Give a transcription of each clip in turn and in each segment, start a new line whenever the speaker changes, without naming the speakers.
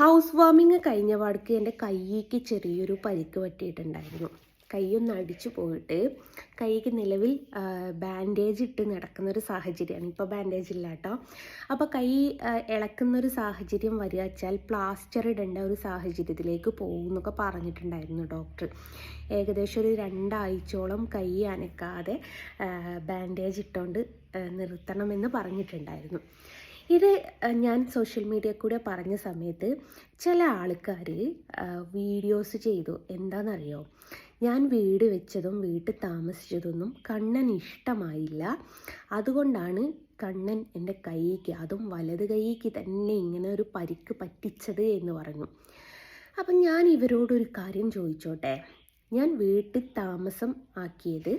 House വാമിങ് കഴിഞ്ഞ പാടക്ക് എൻ്റെ കൈക്ക് ചെറിയൊരു പരിക്ക് പറ്റിയിട്ടുണ്ടായിരുന്നു. കൈയൊന്ന് അടിച്ചു പോയിട്ട് കൈക്ക് നിലവിൽ ബാൻഡേജ് ഇട്ട് നടക്കുന്നൊരു സാഹചര്യമാണ്. ഇപ്പോൾ ബാൻഡേജ് ഇല്ല കേട്ടോ. അപ്പോൾ കൈ ഇളക്കുന്നൊരു സാഹചര്യം വരിക വെച്ചാൽ പ്ലാസ്റ്റർ ഇടേണ്ട ഒരു സാഹചര്യത്തിലേക്ക് പോകും എന്നൊക്കെ പറഞ്ഞിട്ടുണ്ടായിരുന്നു ഡോക്ടർ. ഏകദേശം ഒരു 2 ആഴ്ചയോളം കൈ അനക്കാതെ ബാൻഡേജ് ഇട്ടുകൊണ്ട് നിർത്തണമെന്ന് പറഞ്ഞിട്ടുണ്ടായിരുന്നു. ഇത് ഞാൻ സോഷ്യൽ മീഡിയ കൂടെ പറഞ്ഞ സമയത്ത് ചില ആൾക്കാർ വീഡിയോസ് ചെയ്തു. എന്താണെന്നറിയോ, ഞാൻ വീട് വെച്ചതും വീട്ടിൽ താമസിച്ചതൊന്നും കണ്ണന് ഇഷ്ടമായില്ല, അതുകൊണ്ടാണ് കണ്ണൻ എൻ്റെ കൈക്ക്, അതും വലത് കൈക്ക് തന്നെ ഇങ്ങനെ ഒരു പരിക്ക് പറ്റിച്ചത് എന്ന് പറഞ്ഞു. അപ്പം ഞാൻ ഇവരോടൊരു കാര്യം ചോദിച്ചോട്ടെ. ഞാൻ വീട്ടിൽ താമസം ആക്കിയത്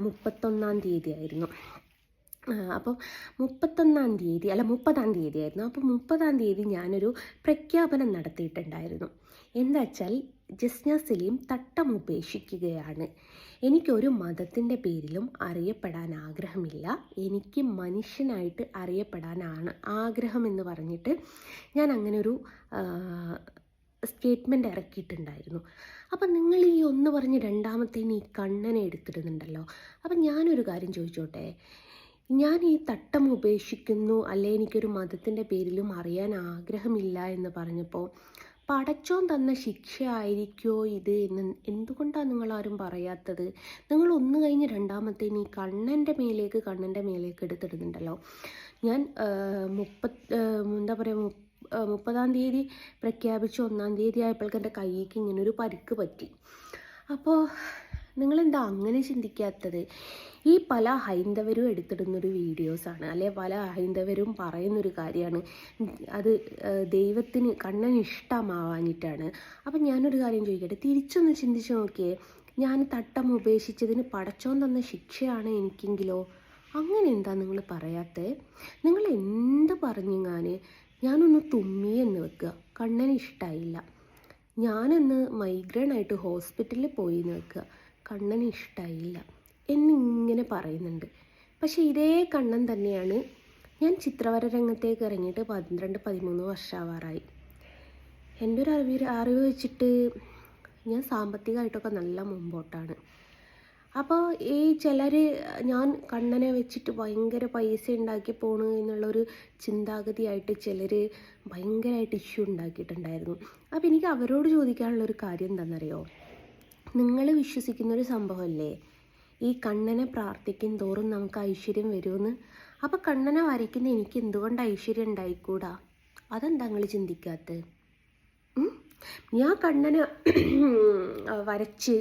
31-ാം തീയതി ആയിരുന്നു. അപ്പോൾ 31-ാം തീയതി അല്ല 30-ാം തീയതി ആയിരുന്നു. അപ്പോൾ 30-ാം തീയതി ഞാനൊരു പ്രഖ്യാപനം നടത്തിയിട്ടുണ്ടായിരുന്നു. എന്താ വെച്ചാൽ ജസ്ന സലീം തട്ടം ഉപേക്ഷിക്കുകയാണ്. എനിക്കൊരു മതത്തിൻ്റെ പേരിലും അറിയപ്പെടാൻ ആഗ്രഹമില്ല, എനിക്ക് മനുഷ്യനായിട്ട് അറിയപ്പെടാനാണ് ആഗ്രഹമെന്ന് പറഞ്ഞിട്ട് ഞാൻ അങ്ങനെ ഒരു സ്റ്റേറ്റ്മെൻറ്റ് ഇറക്കിയിട്ടുണ്ടായിരുന്നു. അപ്പം നിങ്ങൾ ഈ ഒന്ന് പറഞ്ഞ് രണ്ടാമത്തേന് ഈ കണ്ണനെ എടുത്തിടുന്നുണ്ടല്ലോ. അപ്പം ഞാനൊരു കാര്യം ചോദിച്ചോട്ടെ. ഞാൻ ഈ തട്ടം ഉപേക്ഷിക്കുന്നു, അല്ലെ എനിക്കൊരു മതത്തിൻ്റെ പേരിലും അറിയാൻ ആഗ്രഹമില്ല എന്ന് പറഞ്ഞപ്പോൾ പടച്ചോൻ തന്ന ശിക്ഷ ആയിരിക്കുമോ ഇത് എന്ന് എന്തുകൊണ്ടാണ് നിങ്ങളാരും പറയാത്തത്? നിങ്ങൾ ഒന്ന് കഴിഞ്ഞ് രണ്ടാമത്തേന് ഈ കണ്ണൻ്റെ മേലേക്ക് എടുത്തിടുന്നുണ്ടല്ലോ. ഞാൻ 30-ാം തീയതി പ്രഖ്യാപിച്ച് 1-ാം തീയതി ആയപ്പോഴേക്ക് എൻ്റെ കൈക്ക് ഇങ്ങനൊരു പരിക്ക് പറ്റി. അപ്പോൾ നിങ്ങളെന്താ അങ്ങനെ ചിന്തിക്കാത്തത്? ഈ പല ഹൈന്ദവരും എടുത്തിടുന്നൊരു വീഡിയോസാണ്, അല്ലെ പല ഹൈന്ദവരും പറയുന്നൊരു കാര്യമാണ്. അത് ദൈവത്തിന് കണ്ണന് ഇഷ്ടമാവാനിട്ടാണ്. അപ്പം ഞാനൊരു കാര്യം ചോദിക്കട്ടെ, തിരിച്ചൊന്ന് ചിന്തിച്ച് നോക്കിയേ. ഞാൻ തട്ടം ഉപേക്ഷിച്ചതിന് പടച്ചോൻ തന്ന ശിക്ഷയാണ് എനിക്കെങ്കിലോ? അങ്ങനെ എന്താ നിങ്ങൾ പറയാത്തത്? നിങ്ങൾ എന്ത് പറഞ്ഞാൽ ഞാനൊന്ന് തുമ്മിയെന്ന് വെക്കുക, കണ്ണന് ഇഷ്ടമായില്ല. ഞാനൊന്ന് മൈഗ്രെയിനായിട്ട് ഹോസ്പിറ്റലിൽ പോയി എന്ന് വെക്കുക, കണ്ണന് ഇഷ്ടമായില്ല എന്നിങ്ങനെ പറയുന്നുണ്ട്. പക്ഷേ ഇതേ കണ്ണൻ തന്നെയാണ് ഞാൻ ചിത്രവര രംഗത്തേക്ക് ഇറങ്ങിയിട്ട് 12-13 വർഷമാവാറായി. എൻ്റെ ഒരു അറിവ് വെച്ചിട്ട് ഞാൻ സാമ്പത്തികമായിട്ടൊക്കെ നല്ല മുമ്പോട്ടാണ്. അപ്പോൾ ഈ ചിലർ ഞാൻ കണ്ണനെ വെച്ചിട്ട് ഭയങ്കര പൈസ ഉണ്ടാക്കി പോണു എന്നുള്ളൊരു ചിന്താഗതിയായിട്ട് ചിലർ ഭയങ്കരമായിട്ട് ഇഷ്യൂ ഉണ്ടാക്കിയിട്ടുണ്ടായിരുന്നു. അപ്പോൾ എനിക്ക് അവരോട് ചോദിക്കാനുള്ളൊരു കാര്യം എന്താണെന്നറിയോ? നിങ്ങൾ വിശ്വസിക്കുന്നൊരു സംഭവമല്ലേ ഈ കണ്ണനെ പ്രാർത്ഥിക്കും തോറും നമുക്ക് ഐശ്വര്യം വരുമെന്ന്? അപ്പോൾ കണ്ണനെ വരയ്ക്കുന്ന എനിക്ക് എന്തുകൊണ്ട് ഐശ്വര്യം ഉണ്ടായിക്കൂടാ? അതെന്താ നിങ്ങൾ ചിന്തിക്കാത്തത്? ഞാൻ കണ്ണനെ വരച്ച്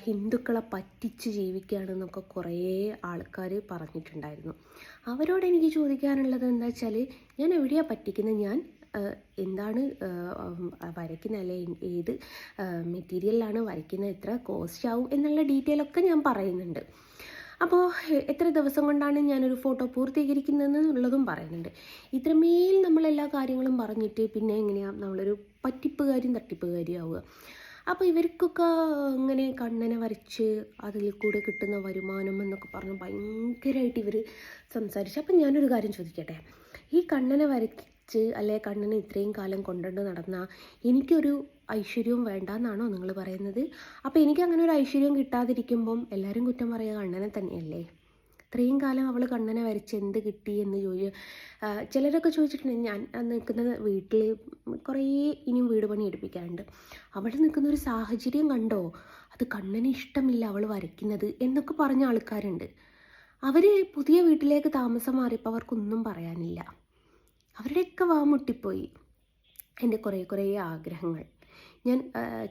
ഹിന്ദുക്കളെ പറ്റിച്ച് ജീവിക്കുകയാണെന്നൊക്കെ കുറേ ആൾക്കാർ പറഞ്ഞിട്ടുണ്ടായിരുന്നു. അവരോട് എനിക്ക് ചോദിക്കാനുള്ളത് എന്താ വെച്ചാൽ, ഞാൻ എവിടെയാണ് പറ്റിക്കുന്നത്? ഞാൻ എന്താണ് വരയ്ക്കുന്നത്, അല്ലെ ഏത് മെറ്റീരിയലിലാണ് വരയ്ക്കുന്നത്, എത്ര കോസ്റ്റ് ആവും എന്നുള്ള ഡീറ്റെയിലൊക്കെ ഞാൻ പറയുന്നുണ്ട്. അപ്പോൾ എത്ര ദിവസം കൊണ്ടാണ് ഞാനൊരു ഫോട്ടോ പൂർത്തീകരിക്കുന്നതെന്നുള്ളതും പറയുന്നുണ്ട്. ഇത്രമേൽ നമ്മളെല്ലാ കാര്യങ്ങളും പറഞ്ഞിട്ട് പിന്നെ എങ്ങനെയാണ് നമ്മളൊരു തട്ടിപ്പുകാരിയും ആവുക? അപ്പോൾ ഇവർക്കൊക്കെ ഇങ്ങനെ കണ്ണനെ വരച്ച് അതിൽ കൂടെ കിട്ടുന്ന വരുമാനം എന്നൊക്കെ പറഞ്ഞ് ഭയങ്കരമായിട്ട് ഇവർ സംസാരിച്ചു. അപ്പം ഞാനൊരു കാര്യം ചോദിക്കട്ടെ. ഈ കണ്ണനെ വരച്ച് അല്ലെ കണ്ണനെ ഇത്രയും കാലം കൊണ്ടുകൊണ്ട് നടന്ന എനിക്കൊരു ഐശ്വര്യവും വേണ്ടെന്നാണോ നിങ്ങൾ പറയുന്നത്? അപ്പോൾ എനിക്ക് അങ്ങനെ ഒരു ഐശ്വര്യം കിട്ടാതിരിക്കുമ്പം എല്ലാവരും കുറ്റം പറയുക കണ്ണനെ തന്നെയല്ലേ? ഇത്രയും കാലം അവൾ കണ്ണനെ വരച്ച് എന്ത് കിട്ടി എന്ന് ചിലരൊക്കെ ചോദിച്ചിട്ടുണ്ട്. ഞാൻ നിൽക്കുന്ന വീട്ടിൽ കുറേ ഇനിയും വീട് പണി എടുപ്പിക്കാറുണ്ട്. അവിടെ നിൽക്കുന്നൊരു സാഹചര്യം കണ്ടോ, അത് കണ്ണന് ഇഷ്ടമില്ല അവൾ വരയ്ക്കുന്നത് എന്നൊക്കെ പറഞ്ഞ ആൾക്കാരുണ്ട്. അവർ പുതിയ വീട്ടിലേക്ക് താമസം മാറിയപ്പോൾ അവർക്കൊന്നും പറയാനില്ല. അവരുടെയൊക്കെ മുട്ടിപ്പോയി എൻ്റെ കുറേ ആഗ്രഹങ്ങൾ. ഞാൻ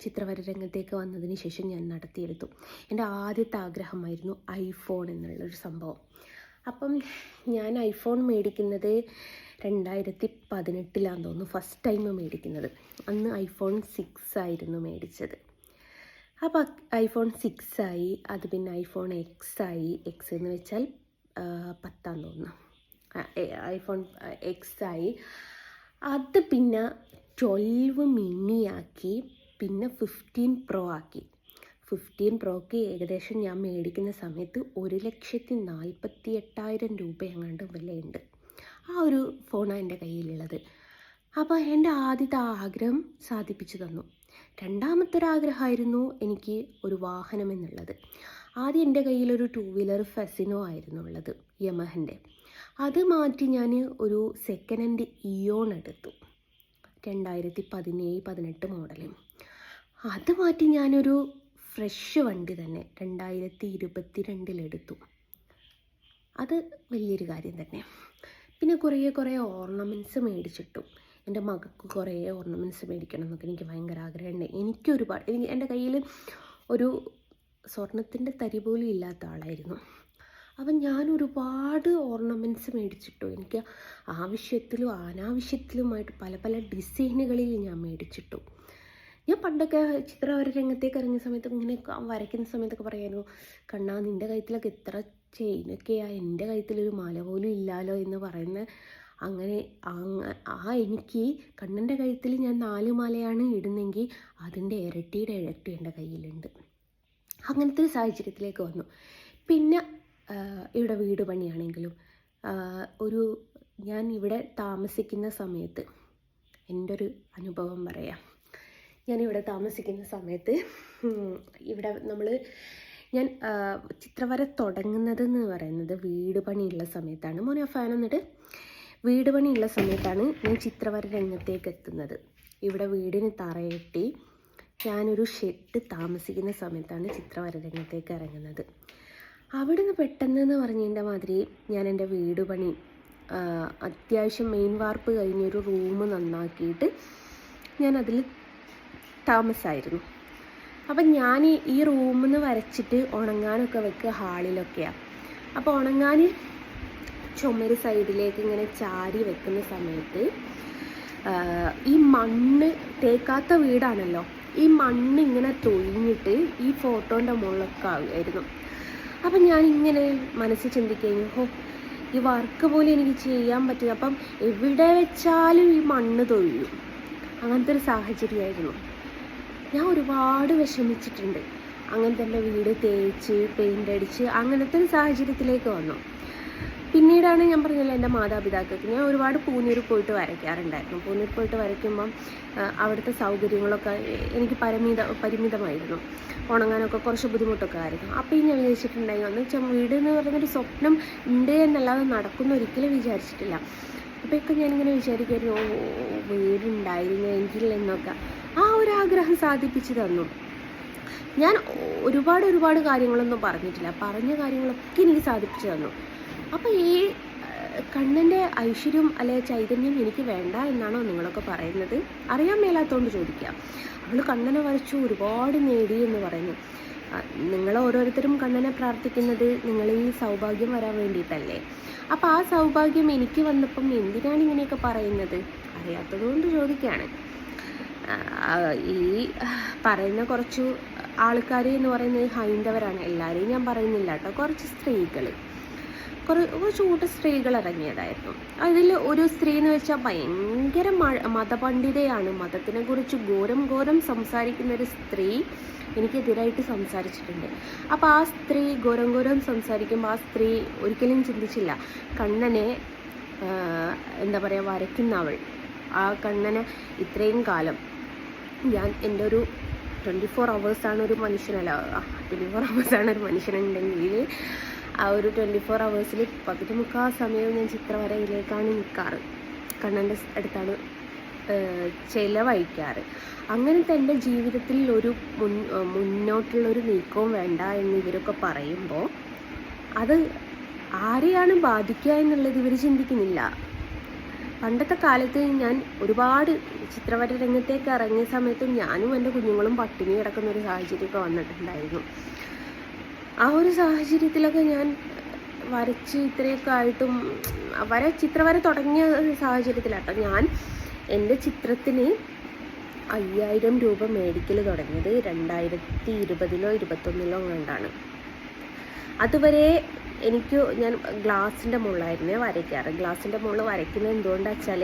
ചിത്രവര രംഗത്തേക്ക് വന്നതിന് ശേഷം ഞാൻ നടത്തിയെടുത്തു. എൻ്റെ ആദ്യത്തെ ആഗ്രഹമായിരുന്നു ഐഫോൺ എന്നുള്ളൊരു സംഭവം. അപ്പം ഞാൻ ഐഫോൺ മേടിക്കുന്നത് 2018 തോന്നുന്നു ഫസ്റ്റ് ടൈം മേടിക്കുന്നത്. അന്ന് ഐഫോൺ 6 ആയിരുന്നു മേടിച്ചത്. അപ്പോൾ ഐഫോൺ 6 ആയി, അത് പിന്നെ ഐഫോൺ എക്സ് ആയി. എക്സ് എന്ന് വെച്ചാൽ 10 തോന്നുന്നു. ഐഫോൺ എക്സ് ആയി. അത് പിന്നെ 12 മിനി ആക്കി, പിന്നെ 15 പ്രോ ആക്കി. 15 പ്രോക്ക് ഏകദേശം ഞാൻ മേടിക്കുന്ന സമയത്ത് 1,48,000 രൂപ എങ്ങാണ്ട് വിലയുണ്ട്. ആ ഒരു ഫോണാണ് എൻ്റെ കയ്യിലുള്ളത്. അപ്പോൾ എൻ്റെ ആദ്യത്തെ ആഗ്രഹം സാധിപ്പിച്ചു തന്നു. രണ്ടാമത്തെ ഒരാഗ്രഹമായിരുന്നു എനിക്ക് ഒരു വാഹനം എന്നുള്ളത്. ആദ്യം എൻ്റെ കയ്യിലൊരു 2 വീലർ ഫെസിനോ ആയിരുന്നു ഉള്ളത്, യമഹൻ്റെ. അത് മാറ്റി ഞാൻ ഒരു സെക്കൻഡ് ഹാൻഡ് ഇയോൺ എടുത്തു, 2017-18 മോഡൽ. അത് മാറ്റി ഞാനൊരു ഫ്രഷ് വണ്ടി തന്നെ 2022 അത് വലിയൊരു കാര്യം തന്നെ. പിന്നെ കുറേ ഓർണമെൻറ്റ്സ് മേടിച്ചിട്ടു. എൻ്റെ മകൾക്ക് കുറേ ഓർണമെൻറ്റ്സ് മേടിക്കണം എന്നൊക്കെ എനിക്ക് ഭയങ്കര ആഗ്രഹമുണ്ട്. എൻ്റെ കയ്യിൽ ഒരു സ്വർണത്തിൻ്റെ തരി പോലും ഇല്ലാത്ത ആളായിരുന്നു. അപ്പം ഞാൻ ഒരുപാട് ഓർണമെൻറ്റ്സ് മേടിച്ചിട്ടു. എനിക്ക് ആവശ്യത്തിലും അനാവശ്യത്തിലുമായിട്ട് പല ഡിസൈനുകളിൽ ഞാൻ മേടിച്ചിട്ടു. ഞാൻ പണ്ടൊക്കെ ചിത്രവര രംഗത്തേക്ക് ഇറങ്ങിയ സമയത്ത് ഇങ്ങനെ വരയ്ക്കുന്ന സമയത്തൊക്കെ പറയാനോ, കണ്ണാ നിൻ്റെ കഴുത്തിലൊക്കെ എത്ര ചെയിനൊക്കെയാ, എൻ്റെ കഴുത്തിലൊരു മാല പോലും ഇല്ലാലോ എന്ന് പറയുന്ന അങ്ങനെ എനിക്ക് കണ്ണൻ്റെ കഴുത്തിൽ ഞാൻ 4 മാലയാണ് ഇടുന്നെങ്കിൽ അതിൻ്റെ ഇരട്ടിയുടെ ഇരട്ടി എൻ്റെ കയ്യിലുണ്ട്. അങ്ങനത്തെ ഒരു സാഹചര്യത്തിലേക്ക് വന്നു. പിന്നെ ഇവിടെ വീട് പണിയാണെങ്കിലും ഞാൻ ഇവിടെ താമസിക്കുന്ന സമയത്ത് എൻ്റെ ഒരു അനുഭവം പറയാം. ഞാനിവിടെ താമസിക്കുന്ന സമയത്ത് ഇവിടെ ഞാൻ ചിത്രവര തുടങ്ങുന്നതെന്ന് പറയുന്നത് വീട് പണിയുള്ള സമയത്താണ്. മോനെ ഫാൻ എന്നിട്ട് വീട് പണിയുള്ള സമയത്താണ് ഞാൻ ചിത്രവര രംഗത്തേക്ക് എത്തുന്നത്. ഇവിടെ വീടിന് തറയെട്ടി ഞാനൊരു ഷെഡ് താമസിക്കുന്ന സമയത്താണ് ചിത്രവര രംഗത്തേക്ക് ഇറങ്ങുന്നത്. അവിടെ നിന്ന് പെട്ടെന്ന് പറഞ്ഞതിൻ്റെ മാതിരി ഞാൻ എൻ്റെ വീട് പണി അത്യാവശ്യം മെയിൻ വാർപ്പ് കഴിഞ്ഞൊരു റൂം നന്നാക്കിയിട്ട് ഞാനതിൽ താമസമായിരുന്നു. അപ്പം ഞാൻ ഈ റൂമിൽ നിന്ന് വരച്ചിട്ട് ഉണങ്ങാനൊക്കെ വെക്കുക ഹാളിലൊക്കെയാണ്. അപ്പോൾ ഉണങ്ങാൻ ചുമര് സൈഡിലേക്ക് ഇങ്ങനെ ചാരി വെക്കുന്ന സമയത്ത് ഈ മണ്ണ് തേക്കാത്ത വീടാണല്ലോ, ഈ മണ്ണ് ഇങ്ങനെ തൊഴിഞ്ഞിട്ട് ഈ ഫോട്ടോൻ്റെ മുകളിലൊക്കെ ആവുമായിരുന്നു. അപ്പം ഞാനിങ്ങനെ മനസ്സിൽ ചിന്തിക്കുന്നു, ഈ വർക്ക് പോലും എനിക്ക് ചെയ്യാൻ പറ്റില്ല. അപ്പം എവിടെ വെച്ചാലും ഈ മണ്ണ് തൊഴിയും. അങ്ങനത്തെ ഒരു സാഹചര്യമായിരുന്നു. ഞാൻ ഒരുപാട് വിഷമിച്ചിട്ടുണ്ട്. അങ്ങനെ തന്നെ വീട് തേച്ച് പെയിൻ്റ് അടിച്ച് അങ്ങനത്തെ ഒരു സാഹചര്യത്തിലേക്ക് വന്നു. പിന്നീടാണ് ഞാൻ പറഞ്ഞല്ലോ എൻ്റെ മാതാപിതാക്കൾക്ക് ഞാൻ ഒരുപാട് പൂനൂർ പോയിട്ട് വരയ്ക്കാറുണ്ടായിരുന്നു. പൂനൂർ പോയിട്ട് വരയ്ക്കുമ്പം അവിടുത്തെ സൗകര്യങ്ങളൊക്കെ എനിക്ക് പരിമിതമായിരുന്നു. ഉണങ്ങാനൊക്കെ കുറച്ച് ബുദ്ധിമുട്ടൊക്കെ ആയിരുന്നു. അപ്പോൾ ഞാൻ വിചാരിച്ചിട്ടുണ്ടായിരുന്നു വീട് എന്ന് പറയുന്നൊരു സ്വപ്നം ഉണ്ട് എന്നല്ലാതെ നടക്കുന്ന ഒരിക്കലും വിചാരിച്ചിട്ടില്ല. അപ്പോഴൊക്കെ ഞാനിങ്ങനെ വിചാരിക്കുമായിരുന്നു, വീടുണ്ടായിരുന്നെങ്കിൽ എന്നൊക്കെ. ആ ഒരു ആഗ്രഹം സാധിപ്പിച്ചു തന്നു. ഞാൻ ഒരുപാട് കാര്യങ്ങളൊന്നും പറഞ്ഞിട്ടില്ല, പറഞ്ഞ കാര്യങ്ങളൊക്കെ എനിക്ക് സാധിപ്പിച്ചു തന്നു. അപ്പോൾ ഈ കണ്ണൻ്റെ ഐശ്വര്യം അല്ലെ ചൈതന്യം എനിക്ക് വേണ്ട എന്നാണോ നിങ്ങളൊക്കെ പറയുന്നത്? അറിയാൻ മേലാത്തതുകൊണ്ട് ചോദിക്കുക. അവൾ കണ്ണനെ വരച്ചു ഒരുപാട് നേടി എന്ന് പറയുന്നു. നിങ്ങൾ ഓരോരുത്തരും കണ്ണനെ പ്രാർത്ഥിക്കുന്നത് നിങ്ങൾ ഈ സൗഭാഗ്യം വരാൻ വേണ്ടിയിട്ടല്ലേ? അപ്പോൾ ആ സൗഭാഗ്യം എനിക്ക് വന്നപ്പം എന്തിനാണ് ഇങ്ങനെയൊക്കെ പറയുന്നത്? അറിയാത്തതുകൊണ്ട് ചോദിക്കുകയാണ്. ഈ പറയുന്ന കുറച്ച് ആൾക്കാർ എന്ന് പറയുന്നത് ഹൈന്ദവരാണ്. എല്ലാവരെയും ഞാൻ പറയുന്നില്ല കേട്ടോ. കുറച്ച് സ്ത്രീകൾ, കുറച്ച് കൂട്ടം സ്ത്രീകൾ ഇറങ്ങിയതായിരുന്നു. അതിൽ ഒരു സ്ത്രീ എന്ന് വെച്ചാൽ ഭയങ്കര മതപണ്ഡിതയാണ്. മതത്തിനെ കുറിച്ച് ഘോരം സംസാരിക്കുന്ന ഒരു സ്ത്രീ എനിക്കെതിരായിട്ട് സംസാരിച്ചിട്ടുണ്ട്. അപ്പോൾ ആ സ്ത്രീ ഘോരം സംസാരിക്കുമ്പോൾ ആ സ്ത്രീ ഒരിക്കലും ചിന്തിച്ചില്ല കണ്ണനെ എന്താ പറയുക വരയ്ക്കുന്നവൾ, ആ കണ്ണനെ ഇത്രയും കാലം എൻ്റെ ഒരു 24 hours ഒരു മനുഷ്യനല്ല, 24 hours ഒരു മനുഷ്യനുണ്ടെങ്കിൽ ആ ഒരു 24 hours പകുതി മുക്കാൽ സമയവും ഞാൻ ചിത്രവരയിലേക്കാണ് നിൽക്കാറ്, കണ്ണൻ്റെ അടുത്താണ് ചിലവഴിക്കാറ്. അങ്ങനത്തെ എൻ്റെ ജീവിതത്തിൽ ഒരു മുന്നോട്ടുള്ളൊരു നീക്കവും വേണ്ട എന്ന് ഇവരൊക്കെ പറയുമ്പോൾ അത് ആരെയാണ് ബാധിക്കുക എന്നുള്ളത് ഇവർ ചിന്തിക്കുന്നില്ല. പണ്ടത്തെ കാലത്ത് ഞാൻ ഒരുപാട് ചിത്രവര രംഗത്തേക്ക് ഇറങ്ങിയ സമയത്ത് ഞാനും എൻ്റെ കുഞ്ഞുങ്ങളും പട്ടിണി കിടക്കുന്ന ഒരു സാഹചര്യമൊക്കെ വന്നിട്ടുണ്ടായിരുന്നു. ആ ഒരു സാഹചര്യത്തിലൊക്കെ ഞാൻ വരച്ച് ഇത്രയൊക്കെ ആയിട്ടും ചിത്രവര തുടങ്ങിയ സാഹചര്യത്തിലാട്ടോ ഞാൻ എൻ്റെ ചിത്രത്തിന് 5000 രൂപ മേടിക്കൽ തുടങ്ങിയത് 2020-21 കണ്ടാണ്. അതുവരെ ഞാൻ ഗ്ലാസിൻ്റെ മുകളിലായിരുന്നേ വരയ്ക്കാറ്. ഗ്ലാസിൻ്റെ മുകളിൽ വരയ്ക്കുന്നത് എന്തുകൊണ്ടാണെന്ന് വെച്ചാൽ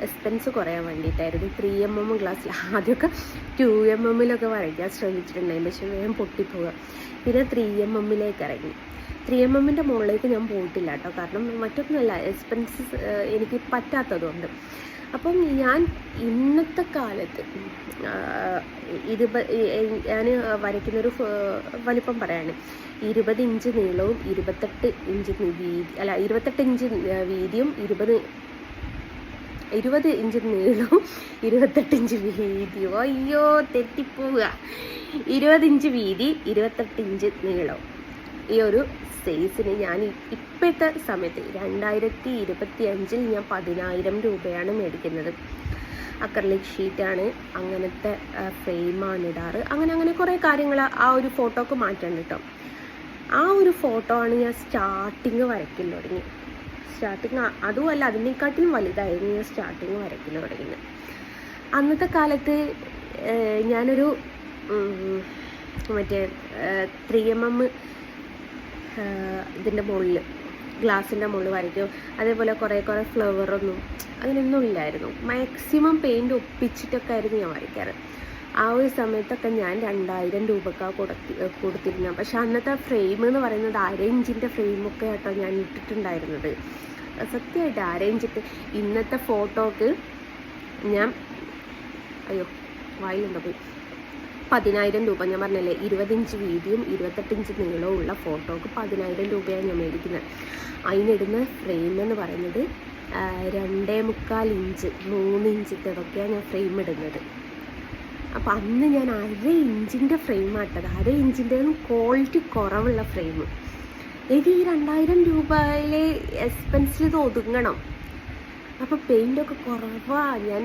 എക്സ്പെൻസ് കുറയാൻ വേണ്ടിയിട്ടായിരുന്നു. 3mm ഗ്ലാസ്സിൽ ആദ്യമൊക്കെ 2mmലൊക്കെ വരയ്ക്കാൻ ശ്രമിച്ചിട്ടുണ്ടായിരുന്നു, പക്ഷേ വേഗം പൊട്ടിപ്പോവുക. പിന്നെ 3mmലേക്ക് ഇറങ്ങി. 3mmൻ്റെ മുകളിലേക്ക് ഞാൻ പോയിട്ടില്ല കേട്ടോ, കാരണം മറ്റൊന്നുമല്ല, എക്സ്പെൻസസ് എനിക്ക് പറ്റാത്തതുകൊണ്ട്. അപ്പം ഞാൻ ഇന്നത്തെ കാലത്ത് ഞാൻ വരയ്ക്കുന്നൊരു വലിപ്പം പറയാണ്, 20 ഇഞ്ച് നീളവും 28 ഇഞ്ച് അല്ല 28 ഇഞ്ച് വീതിയും 20 ഇഞ്ച് നീളവും 28 ഇഞ്ച് വീതിയും, അയ്യോ തെറ്റിപ്പോവുക, 20 ഇഞ്ച് വീതി 28 ഇഞ്ച് നീളവും. ഈ ഒരു സൈസിന് ഞാൻ ഇപ്പോഴത്തെ സമയത്ത് 2025 ഞാൻ 10,000 രൂപയാണ് മേടിക്കുന്നത്. അക്രലിക് ഷീറ്റാണ്, അങ്ങനത്തെ ഫ്രെയിമാണ് ഇടാറ്. അങ്ങനെ കുറേ കാര്യങ്ങൾ ആ ഒരു ഫോട്ടോക്ക് മാറ്റാൻ കേട്ടോ. ആ ഒരു ഫോട്ടോ ആണ് ഞാൻ സ്റ്റാർട്ടിങ് വരയ്ക്കൽ തുടങ്ങി. അതുമല്ല, അതിനെക്കാട്ടിലും വലുതായിരുന്നു ഞാൻ സ്റ്റാർട്ടിങ് വരയ്ക്കൽ തുടങ്ങിയത്. അന്നത്തെ കാലത്ത് ഞാനൊരു മറ്റേ 3mm ഇതിൻ്റെ മുകളിൽ, ഗ്ലാസിൻ്റെ മുകളിൽ വരയ്ക്കും. അതേപോലെ കുറേ ഫ്ലവറൊന്നും അങ്ങനെയൊന്നും ഇല്ലായിരുന്നു. മാക്സിമം പെയിൻറ്റ് ഒപ്പിച്ചിട്ടൊക്കെ ആയിരുന്നു ഞാൻ വരയ്ക്കാറ്. ആ ഒരു സമയത്തൊക്കെ ഞാൻ 2,000 രൂപക്കാണ് കൊടുത്തിരുന്നത്. പക്ഷെ അന്നത്തെ ഫ്രെയിം എന്ന് പറയുന്നത് 1/2 ഇഞ്ചിൻ്റെ ഫ്രെയിമൊക്കെ ആട്ടോ ഞാൻ ഇട്ടിട്ടുണ്ടായിരുന്നത്. സത്യമായിട്ട് 1/2 ഇഞ്ചിട്ട് ഇന്നത്തെ ഫോട്ടോക്ക് ഞാൻ വായിലുണ്ടോ പോയി 10,000 രൂപ. ഞാൻ പറഞ്ഞല്ലേ, 20 ഇഞ്ച് വീതിയും 28 ഇഞ്ച് നീളവും ഉള്ള ഫോട്ടോക്ക് 10,000 രൂപയാണ് ഞാൻ മേടിക്കുന്നത്. അതിനിടുന്ന ഫ്രെയിം എന്ന് പറയുന്നത് 2.25 ഇഞ്ച് 3 ഇഞ്ചിൻ്റെതൊക്കെയാണ് ഞാൻ ഫ്രെയിം ഇടുന്നത്. അപ്പം അന്ന് ഞാൻ 1/2 ഇഞ്ചിൻ്റെ ഫ്രെയിമാട്ടത്, 1/2 ഇഞ്ചിൻ്റെ ക്വാളിറ്റി കുറവുള്ള ഫ്രെയിം. എനിക്ക് ഈ 2,000 രൂപയിലെ എക്സ്പെൻസിൽ ഇത് ഒതുങ്ങണം. അപ്പോൾ പെയിൻ്റൊക്കെ കുറവാണ്. ഞാൻ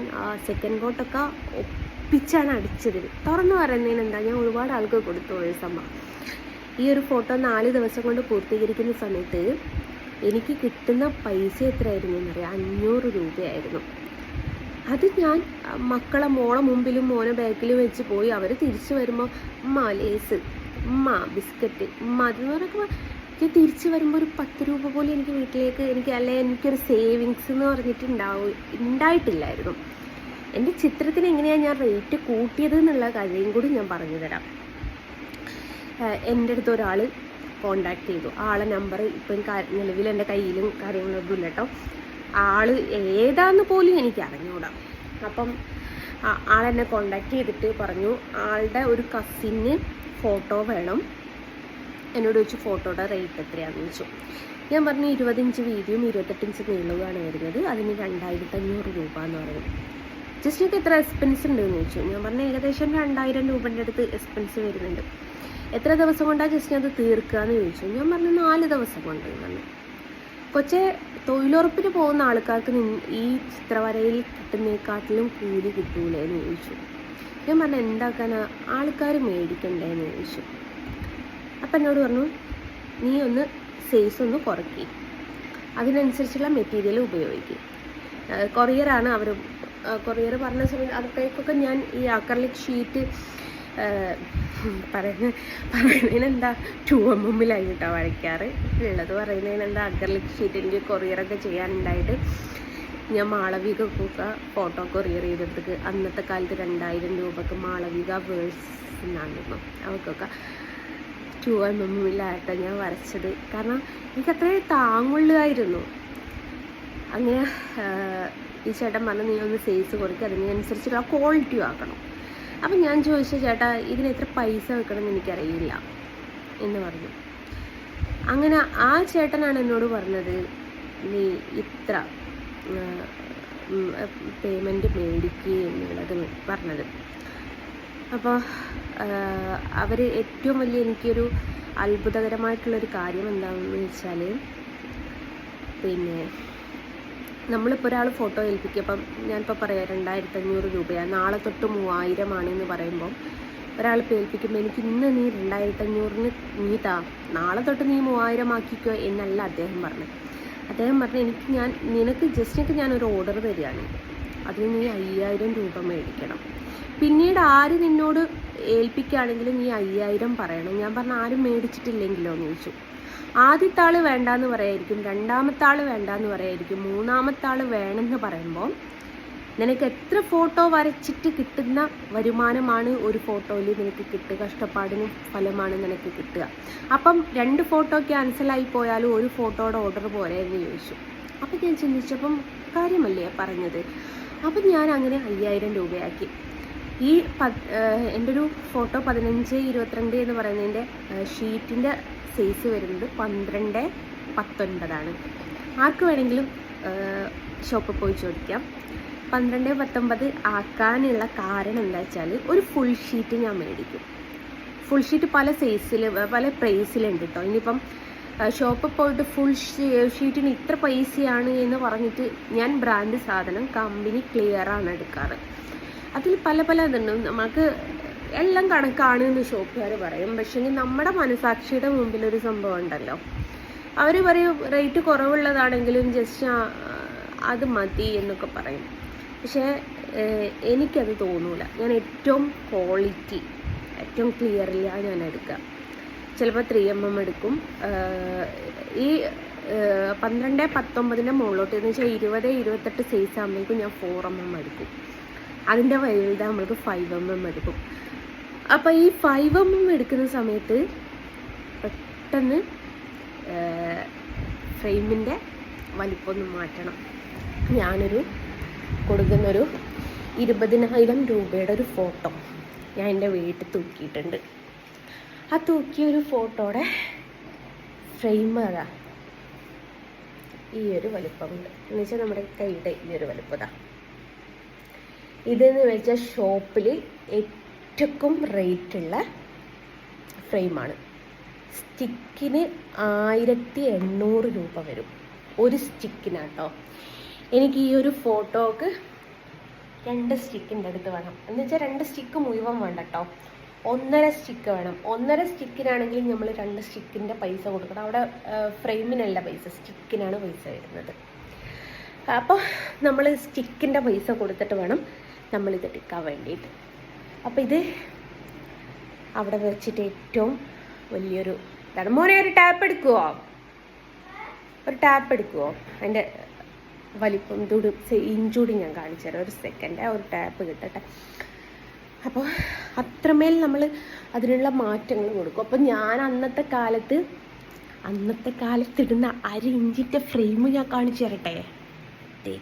സെക്കൻഡ് കോട്ടൊക്കെ ഒപ്പിച്ചാണ് അടിച്ചത്. തുറന്നു പറയുന്നതിന് എന്താ, ഞാൻ ഒരുപാട് ആൾക്ക് കൊടുത്തു ഒരു സംഭവം. ഈ ഒരു ഫോട്ടോ 4 ദിവസം കൊണ്ട് പൂർത്തീകരിക്കുന്ന സമയത്ത് എനിക്ക് കിട്ടുന്ന പൈസ എത്രയായിരുന്നു എന്നറിയാം, 500 രൂപയായിരുന്നു. അത് ഞാൻ മോളെ മുമ്പിലും മോനെ ബാക്കിലും വെച്ച് പോയി. അവർ തിരിച്ചു വരുമ്പോൾ ഉമ്മ ലേസ്, ഉമ്മ ബിസ്ക്കറ്റ്, ഉമ്മ അതെന്ന് പറയുമ്പോൾ ഞാൻ തിരിച്ചു വരുമ്പോൾ ഒരു 10 രൂപ പോലും എനിക്ക് വീട്ടിലേക്ക് എനിക്കൊരു സേവിങ്സ് എന്ന് പറഞ്ഞിട്ട് ഉണ്ടായിട്ടില്ലായിരുന്നു. എൻ്റെ ചിത്രത്തിന് എങ്ങനെയാണ് ഞാൻ റേറ്റ് കൂട്ടിയത് എന്നുള്ള കാര്യം കൂടി ഞാൻ പറഞ്ഞു തരാം. എൻ്റെ അടുത്ത് ഒരാൾ കോണ്ടാക്ട് ചെയ്തു. ആളെ നമ്പർ ഇപ്പം നിലവിൽ എൻ്റെ കയ്യിലും കാര്യങ്ങളൊന്നും ഇല്ല കേട്ടോ. ആൾ ഏതാന്ന് പോലും എനിക്ക് അറിഞ്ഞൂടാ. അപ്പം ആളെന്നെ കോണ്ടാക്ട് ചെയ്തിട്ട് പറഞ്ഞു, ആളുടെ ഒരു കസിന് ഫോട്ടോ വേണം. എന്നോട് ചോദിച്ചു ഫോട്ടോയുടെ റേറ്റ് എത്രയാണെന്ന് ചോദിച്ചു. ഞാൻ പറഞ്ഞു 20 ഇഞ്ച് വീതിയും 28 ഇഞ്ച് നീളവുമാണ് വരുന്നത്, അതിന് 2,500 രൂപ എന്ന് പറയുന്നത്. ജസ്റ്റിനൊക്കെ എത്ര എക്സ്പെൻസ് ഉണ്ടെന്ന് ചോദിച്ചു. ഞാൻ പറഞ്ഞു ഏകദേശം 2,000 രൂപേൻ്റെ അടുത്ത് എക്സ്പെൻസ് വരുന്നുണ്ട്. എത്ര ദിവസം കൊണ്ടാണ് ജസ്റ്റിന് അത് തീർക്കുക എന്ന് ചോദിച്ചു. ഞാൻ പറഞ്ഞു 4 ദിവസം കൊണ്ട് പറഞ്ഞു. കൊച്ചെ, തൊഴിലുറപ്പിന് പോകുന്ന ആൾക്കാർക്ക് ഈ ചിത്രവരയിൽ കിട്ടുന്നതിനെക്കാട്ടിലും കൂലി കിട്ടൂലേ എന്ന് ചോദിച്ചു. ഞാൻ പറഞ്ഞു എന്താക്കാനാ, ആൾക്കാർ മേടിക്കണ്ടേന്ന് ചോദിച്ചു. അപ്പം എന്നോട് പറഞ്ഞു, നീ ഒന്ന് സൈസ് ഒന്ന് കുറയ്ക്കുക, അതിനനുസരിച്ചുള്ള മെറ്റീരിയൽ ഉപയോഗിക്കും. കൊറിയറാണ് അവർ. കൊറിയർ പറഞ്ഞ സമയത്ത് അതൊക്കെ ഞാൻ ഈ അക്രലിക് ഷീറ്റ് പറയുന്നതിനെന്താ 2mm വരയ്ക്കാറ് ഉള്ളത്. പറയുന്നതിനെന്താ അക്രലിക് ഷീറ്റ് എനിക്ക് കൊറിയറൊക്കെ ചെയ്യാനുണ്ടായിട്ട് ഞാൻ മാളവികക്കൊക്കെ ഫോട്ടോ കൊറിയർ ചെയ്തെടുത്ത് അന്നത്തെ കാലത്ത് 2,000 രൂപക്ക് മാളവിക വേഴ്സ് എന്നായിരുന്നു. അവർക്കൊക്കെ 2mm ഞാൻ വരച്ചത്. കാരണം എനിക്കത്രയും താങ്ങുള്ളതായിരുന്നു. അങ്ങനെ ഈ ചേട്ടൻ പറഞ്ഞു, നീ ഒന്ന് സൈസ് കൊടുക്കുക, അതിനനുസരിച്ചുള്ള ക്വാളിറ്റി ആക്കണം. അപ്പം ഞാൻ ചോദിച്ചു, ചേട്ടാ ഇതിന് എത്ര പൈസ വെക്കണമെന്ന് എനിക്കറിയില്ല എന്ന് പറഞ്ഞു. അങ്ങനെ ആ ചേട്ടനാണ് എന്നോട് പറഞ്ഞത്, നീ ഇത്ര പേയ്മെൻറ്റ് മേടിക്കുക എന്നുള്ളത് പറഞ്ഞത്. അപ്പോൾ അവർ ഏറ്റവും വലിയ എനിക്കൊരു അത്ഭുതകരമായിട്ടുള്ളൊരു കാര്യം എന്താണെന്ന് വെച്ചാൽ, പിന്നെ നമ്മളിപ്പോൾ ഒരാൾ ഫോട്ടോ ഏൽപ്പിക്കുക, അപ്പം ഞാനിപ്പോൾ പറയാം 2,500 രൂപയാണ്, നാളെ തൊട്ട് 3,000 ആണെന്ന് പറയുമ്പോൾ ഒരാളിപ്പോൾ ഏൽപ്പിക്കുമ്പോൾ എനിക്ക് ഇന്ന് നീ 2,500 നീ താ, നാളെ തൊട്ട് നീ 3,000 ആക്കിക്കോ എന്നല്ല അദ്ദേഹം പറഞ്ഞത്. അദ്ദേഹം പറഞ്ഞു, നിനക്ക് ജസ്റ്റിനൊക്കെ ഞാനൊരു ഓർഡർ തരികയാണ്, അതിന് നീ 5,000 രൂപ മേടിക്കണം. പിന്നീട് ആര് നിന്നോട് ഏൽപ്പിക്കുകയാണെങ്കിലും നീ 5,000 പറയണം. ഞാൻ പറഞ്ഞു, ആരും മേടിച്ചിട്ടില്ലെങ്കിലോ എന്ന് ചോദിച്ചു. ആദ്യത്തെ ആൾ വേണ്ടാന്ന് പറയായിരിക്കും, രണ്ടാമത്തെ ആൾ വേണ്ടാന്ന് പറയായിരിക്കും, മൂന്നാമത്തെ ആൾ വേണമെന്ന് പറയുമ്പോൾ നിനക്ക് എത്ര ഫോട്ടോ വരച്ചിട്ട് കിട്ടുന്ന വരുമാനമാണ് ഒരു ഫോട്ടോയിൽ നിനക്ക് കിട്ടുക, കഷ്ടപ്പാടിനും ഫലമാണ് നിനക്ക് കിട്ടുക. അപ്പം 2 ഫോട്ടോ ക്യാൻസലായി പോയാലും ഒരു ഫോട്ടോയുടെ ഓർഡർ പോരെ എന്ന് ചോദിച്ചു. അപ്പം ഞാൻ ചിന്തിച്ചപ്പം കാര്യമല്ലേ പറഞ്ഞത്. അപ്പം ഞാൻ അങ്ങനെ 5000 രൂപയാക്കി. ഈ എൻ്റെ ഒരു ഫോട്ടോ 15x22 എന്ന് പറയുന്നതിൻ്റെ ഷീറ്റിൻ്റെ സൈസ് വരുന്നത് 12x19 ആർക്ക് വേണമെങ്കിലും ഷോപ്പിൽ പോയി ചോദിക്കാം. 12x19 ആക്കാനുള്ള കാരണം എന്താ വെച്ചാൽ, ഒരു ഫുൾ ഷീറ്റ് ഞാൻ മേടിക്കും. ഫുൾ ഷീറ്റ് പല സൈസിൽ പല പ്രൈസിലുണ്ട് കേട്ടോ. ഇനിയിപ്പം ഷോപ്പിൽ പോയിട്ട് ഫുൾ ഷീറ്റിന് ഇത്ര പൈസയാണ് എന്ന് പറഞ്ഞിട്ട് ഞാൻ ബ്രാൻഡ് സാധനം കമ്പനി ക്ലിയറാണ് എടുക്കാറ്. അതിൽ പല ഇതുണ്ട്. നമുക്ക് എല്ലാം കണക്കാണ് എന്ന് ഷോപ്പുകാർ പറയും. പക്ഷേ നമ്മുടെ മനസാക്ഷിയുടെ മുമ്പിലൊരു സംഭവം ഉണ്ടല്ലോ, അവർ പറയും റേറ്റ് കുറവുള്ളതാണെങ്കിലും ജസ്റ്റ് അത് മതി എന്നൊക്കെ പറയും. പക്ഷേ എനിക്കത് തോന്നൂല. ഞാൻ ഏറ്റവും ക്വാളിറ്റി, ഏറ്റവും ക്ലിയറിലാണ് ഞാൻ എടുക്കുക. ചിലപ്പോൾ 3mm എടുക്കും. ഈ 12x19 മുകളിലോട്ട് എന്ന് വെച്ചാൽ 20-28 സൈസ് ആകുമ്പോഴേക്കും ഞാൻ 4mm എടുക്കും. അതിൻ്റെ വലുത് നമ്മൾക്ക് 5mm എടുക്കും. അപ്പോൾ ഈ 5mm എടുക്കുന്ന സമയത്ത് പെട്ടെന്ന് ഫ്രെയിമിൻ്റെ വലിപ്പമൊന്നും മാറ്റണം. ഞാനൊരു കൊടുക്കുന്നൊരു 20,000 രൂപയുടെ ഒരു ഫോട്ടോ ഞാൻ എൻ്റെ വീട്ടിൽ തൂക്കിയിട്ടുണ്ട്. ആ തൂക്കിയൊരു ഫോട്ടോയുടെ ഫ്രെയിം അതാ ഈ ഒരു വലിപ്പമുണ്ട്. എന്ന് വെച്ചാൽ നമ്മുടെ കൈയുടെ ഈ ഒരു വലിപ്പതാ. ഇതെന്ന് വെച്ചാൽ ഷോപ്പിൽ ഏറ്റവും റേറ്റുള്ള ഫ്രെയിമാണ്. സ്റ്റിക്കിന് 1800 രൂപ വരും ഒരു സ്റ്റിക്കിനാട്ടോ. എനിക്ക് ഈ ഒരു ഫോട്ടോക്ക് 2 സ്റ്റിക്കിൻ്റെ അടുത്ത് വേണം. എന്ന് വെച്ചാൽ 2 സ്റ്റിക്ക് മുഴുവൻ വേണ്ട കേട്ടോ, 1.5 സ്റ്റിക്ക് വേണം. 1.5 സ്റ്റിക്കിനാണെങ്കിൽ നമ്മൾ 2 സ്റ്റിക്കിൻ്റെ പൈസ കൊടുക്കണം. അവിടെ ഫ്രെയിമിനല്ല പൈസ, സ്റ്റിക്കിനാണ് പൈസ വരുന്നത്. അപ്പോൾ നമ്മൾ സ്റ്റിക്കിൻ്റെ പൈസ കൊടുത്തിട്ട് വേണം നമ്മളിത് എടുക്കാൻ വേണ്ടിയിട്ട്. അപ്പോൾ ഇത് അവിടെ വെച്ചിട്ട് ഏറ്റവും വലിയൊരു ഇതാണ്. മോനെ ഒരു ടാപ്പ് എടുക്കുമോ? അതിൻ്റെ വലിപ്പം ഇഞ്ചൂടി ഞാൻ കാണിച്ചു തരാം. ഒരു സെക്കൻഡ്, ഒരു ടാപ്പ് കിട്ടട്ടെ. അപ്പോൾ അത്രമേൽ നമ്മൾ അതിനുള്ള മാറ്റങ്ങൾ കൊടുക്കും. അപ്പോൾ ഞാൻ അന്നത്തെ കാലത്ത് ഇടുന്ന 1/2 ഇഞ്ചിൻ്റെ ഫ്രെയിം ഞാൻ കാണിച്ചു തരട്ടെ.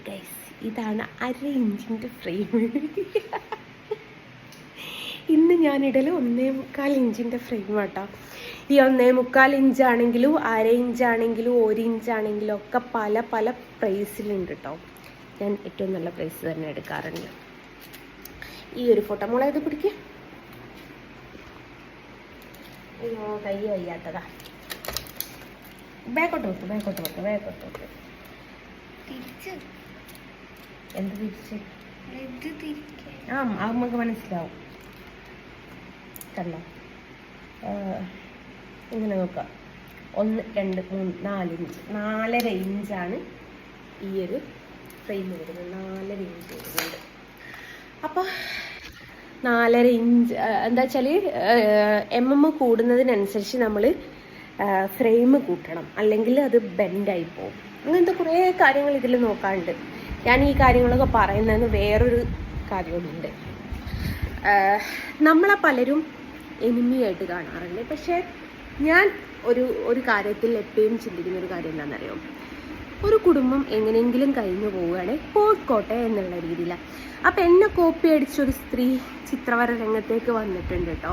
ഗൈസ്, ഇതാണ് 1/2 ഇഞ്ചിൻ്റെ ഫ്രെയിം. ഇന്ന് ഞാനിടൽ 1.25 ഇഞ്ചിൻ്റെ ഫ്രെയിം കേട്ടോ. ഈ 1.25 ഇഞ്ചാണെങ്കിലും 1/2 ഇഞ്ചാണെങ്കിലും 1 ഇഞ്ചാണെങ്കിലും ഒക്കെ പല പ്രൈസിലുണ്ട് കേട്ടോ. ഞാൻ ഏറ്റവും നല്ല പ്രൈസ് തന്നെ എടുക്കാറുണ്ട്. ഈ ഒരു ഫോട്ടോ മോളെ ഇത് പിടിക്കുക. അയ്യോ കൈ വയ്യാത്തതാ. ബാക്കോട്ട് വെക്ക് എന്ത് തിരിച്ച് നമുക്ക് മനസ്സിലാവും. കണ്ടോ? ഇങ്ങനെ നോക്കാം. 1, 2, 3, 4 ഇഞ്ച്, 4.5 ഇഞ്ചാണ് ഈ ഒരു ഫ്രെയിം വരുന്നത്. 4.5 ഇഞ്ച് വരുന്നുണ്ട്. അപ്പോൾ 4.5 ഇഞ്ച് എന്താ വെച്ചാൽ mm കൂടുന്നതിനനുസരിച്ച് നമ്മൾ ഫ്രെയിം കൂട്ടണം, അല്ലെങ്കിൽ അത് ബെൻഡായി പോകും. അങ്ങനത്തെ കുറേ കാര്യങ്ങൾ ഇതിൽ നോക്കാറുണ്ട്. ഞാൻ ഈ കാര്യങ്ങളൊക്കെ പറയുന്നതിന് വേറൊരു കാര്യമുണ്ട്. നമ്മളെ പലരും എനിമിയായിട്ട് കാണാറുണ്ട്. പക്ഷേ ഞാൻ ഒരു കാര്യത്തിൽ എപ്പോഴും ചിന്തിക്കുന്ന ഒരു കാര്യം എന്താണെന്നറിയോ, ഒരു കുടുംബം എങ്ങനെയെങ്കിലും കഴിഞ്ഞു പോവുകയാണെങ്കിൽ പോയിക്കോട്ടെ എന്നുള്ള രീതിയിലാണ്. അപ്പം എന്നെ കോപ്പി അടിച്ചൊരു സ്ത്രീ ചിത്രവര രംഗത്തേക്ക് വന്നിട്ടുണ്ട് കേട്ടോ.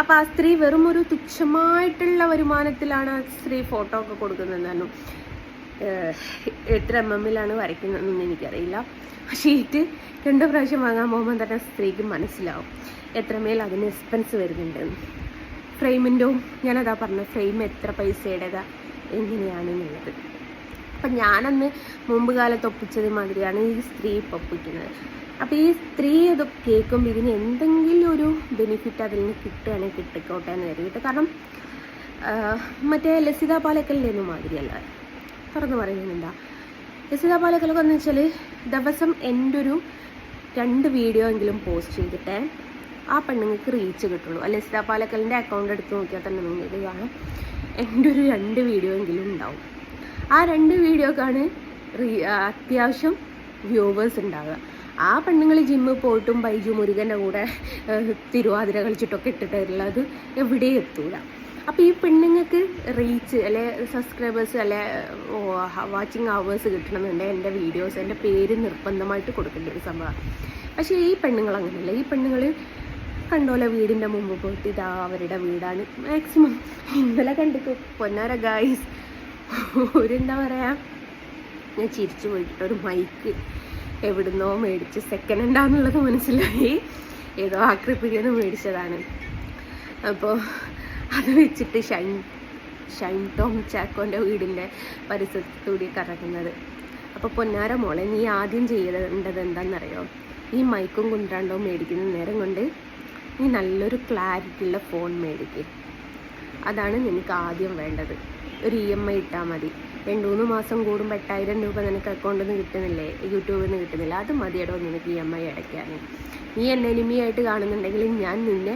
അപ്പോൾ ആ സ്ത്രീ വെറും ഒരു തുച്ഛമായിട്ടുള്ള വരുമാനത്തിലാണ് ആ സ്ത്രീ ഫോട്ടോ ഒക്കെ കൊടുക്കുന്നതെന്നു. എത്ര mm വരയ്ക്കുന്നതെന്നൊന്നും എനിക്കറിയില്ല. ഷീറ്റ് 2 പ്രാവശ്യം വാങ്ങാൻ പോകുമ്പോൾ തന്നെ സ്ത്രീക്ക് മനസ്സിലാവും എത്രമേൽ അതിന് എക്സ്പെൻസ് വരുന്നുണ്ടെന്ന്. ഫ്രെയിമിൻ്റെ ഞാനതാ പറഞ്ഞത്, ഫ്രെയിം എത്ര പൈസയുടേതാ എങ്ങനെയാണെന്നുള്ളത്. അപ്പം ഞാനന്ന് മുമ്പ് കാലത്ത് ഒപ്പിച്ചത് മാതിരിയാണ് ഈ സ്ത്രീ ഇപ്പോൾ ഒപ്പിക്കുന്നത്. അപ്പോൾ ഈ സ്ത്രീ അത് കേൾക്കുമ്പോൾ ഇതിന് എന്തെങ്കിലും ഒരു ബെനിഫിറ്റ് അതിൽ നിന്ന് കിട്ടുകയാണെങ്കിൽ കിട്ടിക്കോട്ടെ എന്ന് കരുതിയിട്ട്. കാരണം മറ്റേ ലസിത പാലക്കലിൻ്റെ ഒന്നും മാതിരിയല്ല. തുറന്ന് പറയുന്നത് എന്താ, ലസിത പാലക്കലൊക്കെ എന്ന് വെച്ചാൽ ദിവസം എൻ്റെ ഒരു 2 വീഡിയോ എങ്കിലും പോസ്റ്റ് ചെയ്തിട്ടേ ആ പെണ്ണുങ്ങൾക്ക് റീച്ച് കിട്ടുള്ളൂ. ലസിത പാലക്കലിൻ്റെ അക്കൗണ്ട് എടുത്ത് നോക്കിയാൽ തന്നെ നിങ്ങൾക്ക് കാണാം എൻ്റെ ഒരു 2 വീഡിയോ എങ്കിലും ഉണ്ടാവും. ആ 2 വീഡിയോക്കാണ് അത്യാവശ്യം വ്യൂവേഴ്സ് ഉണ്ടാവുക. ആ പെണ്ണുങ്ങൾ ജിമ്മിൽ പോയിട്ടും ബൈജു മുരുകൻ്റെ കൂടെ തിരുവാതിര കളിച്ചിട്ടൊക്കെ ഇട്ടിട്ടുള്ളത് എവിടെയും എത്തൂല. അപ്പോൾ ഈ പെണ്ണുങ്ങൾക്ക് റീച്ച് അല്ലെ സബ്സ്ക്രൈബേഴ്സ് അല്ലെ വാച്ചിങ് അവേഴ്സ് കിട്ടണമെന്നുണ്ടെങ്കിൽ എൻ്റെ വീഡിയോസ് എൻ്റെ പേര് നിർബന്ധമായിട്ട് കൊടുക്കേണ്ട ഒരു സംഭവമാണ്. പക്ഷേ ഈ പെണ്ണുങ്ങൾ അങ്ങനെയല്ല. ഈ പെണ്ണുങ്ങൾ കണ്ടോലെ വീടിൻ്റെ മുമ്പ് പോയിട്ട് ഇതാ അവരുടെ വീടാണ് മാക്സിമം. ഇന്നലെ കണ്ടിട്ട് പൊന്നാര ഗായ്സ് എന്താ പറയുക, ഞാൻ ചിരിച്ചു പോയിട്ട് ഒരു മൈക്ക് എവിടുന്നോ മേടിച്ച് സെക്കൻഡ് ഹാൻഡാന്നുള്ളത് മനസ്സിലായി. ഏതോ ആക്രിപ്പിരിയെന്ന് മേടിച്ചതാണ്. അപ്പോൾ അത് വെച്ചിട്ട് ഷൈൻ ടോം ചാക്കോൻ്റെ വീടിൻ്റെ പരിസരത്തൂടി കറങ്ങുന്നത്. അപ്പോൾ പൊന്നാര മോളെ, നീ ആദ്യം ചെയ്യേണ്ടത് എന്താണെന്നറിയോ? ഈ മൈക്കും കുണ്ടാണ്ടവും മേടിക്കുന്ന നേരം കൊണ്ട് നീ നല്ലൊരു ക്ലാരിറ്റിയുള്ള ഫോൺ മേടിക്കുക. അതാണ് നിനക്ക് ആദ്യം വേണ്ടത്. ഒരു EMI ഇട്ടാൽ മതി. 2-3 മാസം കൂടുമ്പോൾ 8000 രൂപ നിനക്ക് അക്കൗണ്ടിൽ നിന്ന് കിട്ടുന്നില്ലേ, യൂട്യൂബിൽ നിന്ന് കിട്ടുന്നില്ല, അത് മതിയടോ നിനക്ക് EMI അടയ്ക്കാൻ. നീ എന്നെ എനിമിയായിട്ട് കാണുന്നുണ്ടെങ്കിൽ ഞാൻ നിന്നെ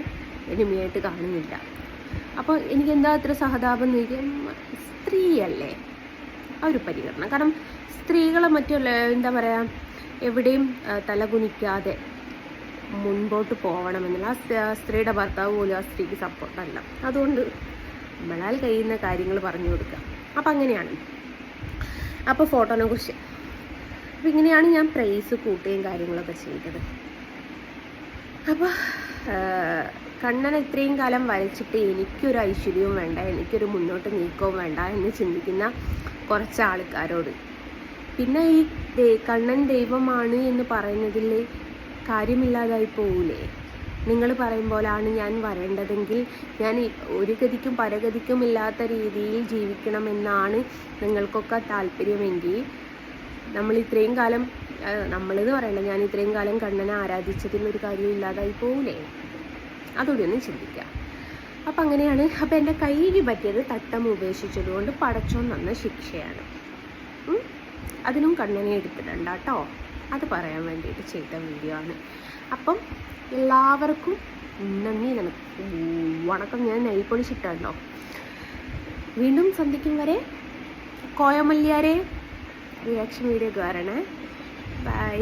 എനിമിയായിട്ട് കാണുന്നില്ല. അപ്പോൾ എനിക്കെന്താ അത്ര സഹതാപം നോക്കിയാൽ, സ്ത്രീയല്ലേ ആ ഒരു പരിഗണന. കാരണം സ്ത്രീകളെ മറ്റുള്ള എന്താ പറയുക, എവിടെയും തലകുനിക്കാതെ മുൻപോട്ട് പോകണമെന്നില്ല. ആ സ്ത്രീയുടെ ഭർത്താവ് പോലും ആ സ്ത്രീക്ക് സപ്പോർട്ടല്ല. അതുകൊണ്ട് നമ്മളാൽ കഴിയുന്ന കാര്യങ്ങൾ പറഞ്ഞു കൊടുക്കുക. അപ്പം അങ്ങനെയാണ്. അപ്പോൾ ഫോട്ടോനെ കുറിച്ച് അപ്പം ഇങ്ങനെയാണ് ഞാൻ പ്രൈസ് കൂട്ടുകയും കാര്യങ്ങളൊക്കെ ചെയ്തത്. അപ്പോൾ കണ്ണനെ ഇത്രയും കാലം വരച്ചിട്ട് എനിക്കൊരു ഐശ്വര്യവും വേണ്ട, എനിക്കൊരു മുന്നോട്ട് നീക്കവും വേണ്ട എന്ന് ചിന്തിക്കുന്ന കുറച്ച് ആൾക്കാരോട്, പിന്നെ ഈ കണ്ണൻ ദൈവമാണ് എന്ന് പറയുന്നതിൽ കാര്യമില്ലാതായി പോവില്ലേ? നിങ്ങൾ പറയും പോലാണ് ഞാൻ വരേണ്ടതെങ്കിൽ ഞാൻ ഒരു ഗതിക്കും പരഗതിക്കും ഇല്ലാത്ത രീതിയിൽ ജീവിക്കണമെന്നാണ് നിങ്ങൾക്കൊക്കെ താല്പര്യമെങ്കിൽ നമ്മൾ ഇത്രയും കാലം നമ്മളെന്ന് പറയണ്ട, ഞാൻ ഇത്രയും കാലം കണ്ണനെ ആരാധിച്ചതിലൊരു കാര്യം ഇല്ലാതായി പോവില്ലേ? അതുകൂടി ഒന്ന് ചിന്തിക്കാം. അപ്പം അങ്ങനെയാണ്. അപ്പം എൻ്റെ കയ്യിൽ പറ്റിയത് തട്ടം ഉപേക്ഷിച്ചതുകൊണ്ട് പടച്ചോൻ തന്ന ശിക്ഷയാണ്. അതിനും കണ്ണനെ എടുത്തിടണ്ട കേട്ടോ. അത് പറയാൻ വേണ്ടിയിട്ട് ചെയ്ത വീഡിയോ ആണ്. അപ്പം എല്ലാവർക്കും നന്ദി, വണക്കം. ഞാൻ നെയ് പൊളിച്ചിട്ടുണ്ടോ. വീണ്ടും സന്ധിക്കും വരെ കോയമല്യാരെ റിയാക്ഷൻ വീഡിയോക്ക് വരണേ. ബൈ.